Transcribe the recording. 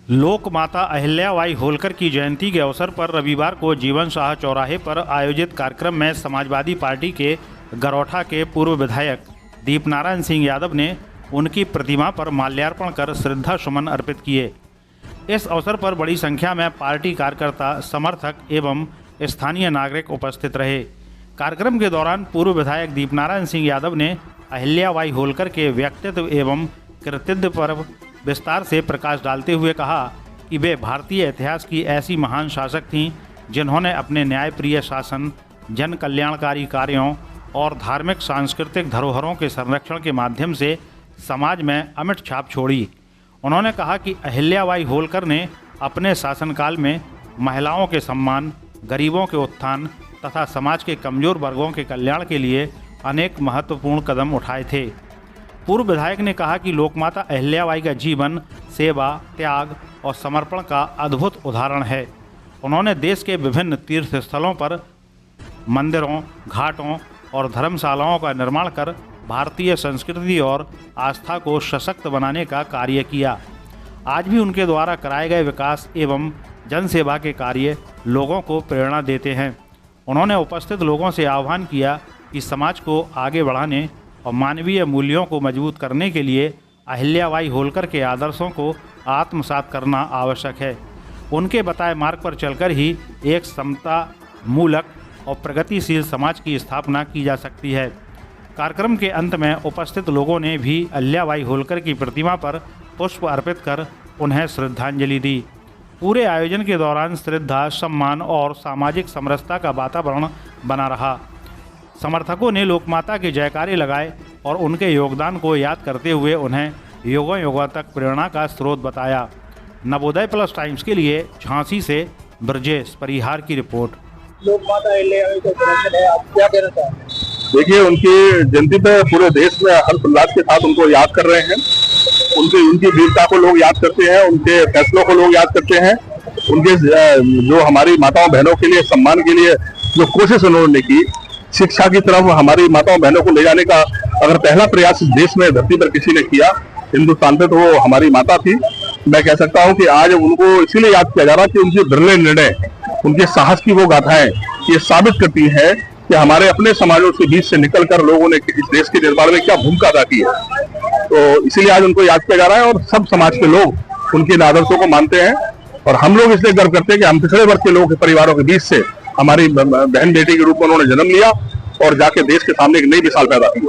लोक माता अहिल्याबाई होलकर की जयंती के अवसर पर रविवार को जीवन शाह चौराहे पर आयोजित कार्यक्रम में समाजवादी पार्टी के गरौठा के पूर्व विधायक दीपनारायण सिंह यादव ने उनकी प्रतिमा पर माल्यार्पण कर श्रद्धा सुमन अर्पित किए। इस अवसर पर बड़ी संख्या में पार्टी कार्यकर्ता, समर्थक एवं स्थानीय नागरिक उपस्थित रहे। कार्यक्रम के दौरान पूर्व विधायक दीपनारायण सिंह यादव ने अहिल्याबाई होलकर के व्यक्तित्व एवं कृतित्व पर विस्तार से प्रकाश डालते हुए कहा कि वे भारतीय इतिहास की ऐसी महान शासक थीं जिन्होंने अपने न्यायप्रिय शासन, जन कल्याणकारी कार्यों और धार्मिक सांस्कृतिक धरोहरों के संरक्षण के माध्यम से समाज में अमिट छाप छोड़ी। उन्होंने कहा कि अहिल्याबाई होलकर ने अपने शासनकाल में महिलाओं के सम्मान, गरीबों के उत्थान तथा समाज के कमजोर वर्गों के कल्याण के लिए अनेक महत्वपूर्ण कदम उठाए थे। पूर्व विधायक ने कहा कि लोकमाता अहिल्याबाई का जीवन सेवा, त्याग और समर्पण का अद्भुत उदाहरण है। उन्होंने देश के विभिन्न तीर्थ स्थलों पर मंदिरों, घाटों और धर्मशालाओं का निर्माण कर भारतीय संस्कृति और आस्था को सशक्त बनाने का कार्य किया। आज भी उनके द्वारा कराए गए विकास एवं जनसेवा के कार्य लोगों को प्रेरणा देते हैं। उन्होंने उपस्थित लोगों से आह्वान किया कि समाज को आगे बढ़ाने और मानवीय मूल्यों को मजबूत करने के लिए अहिल्याबाई होलकर के आदर्शों को आत्मसात करना आवश्यक है। उनके बताए मार्ग पर चलकर ही एक समता मूलक और प्रगतिशील समाज की स्थापना की जा सकती है। कार्यक्रम के अंत में उपस्थित लोगों ने भी अहिल्याबाई होलकर की प्रतिमा पर पुष्प अर्पित कर उन्हें श्रद्धांजलि दी। पूरे आयोजन के दौरान श्रद्धा, सम्मान और सामाजिक समरसता का वातावरण बना रहा। समर्थकों ने लोकमाता के जयकारे लगाए और उनके योगदान को याद करते हुए उन्हें युगों युगों तक प्रेरणा का स्रोत बताया। नवोदय प्लस टाइम्स के लिए झांसी से ब्रजेश परिहार की रिपोर्ट। लोकमाता अहिल्याबाई का जन्मदिन है, आप क्या कहना चाहेंगे? देखिए, उनकी जयंती पे पूरे देश में हर्षोल्लास के साथ उनको याद कर रहे हैं। उनकी वीरता को लोग याद करते हैं, उनके फैसलों को लोग याद करते हैं। उनके जो हमारी माताओं बहनों के लिए सम्मान के लिए जो कोशिश उन्होंने की, शिक्षा की तरफ हमारी माताओं बहनों को ले जाने का अगर पहला प्रयास देश में धरती पर किसी ने किया हिंदुस्तान पे, तो वो हमारी माता थी। मैं कह सकता हूँ कि आज उनको इसीलिए याद किया जा रहा कि उनके बिरले निर्णय, उनके साहस की वो गाथाएं ये साबित करती है कि हमारे अपने समाजों के बीच से निकलकर लोगों ने इस देश के निर्माण में क्या भूमिका अदा की है। तो इसीलिए आज उनको याद किया जा रहा है और सब समाज के लोग उनके आदर्शों को मानते हैं। और हम लोग इसलिए गर्व करते हैं कि हम पिछड़े वर्ग के लोगों के परिवारों के बीच से हमारी बहन बेटी के रूप में उन्होंने जन्म लिया और जाके देश के सामने एक नई मिसाल पैदा की।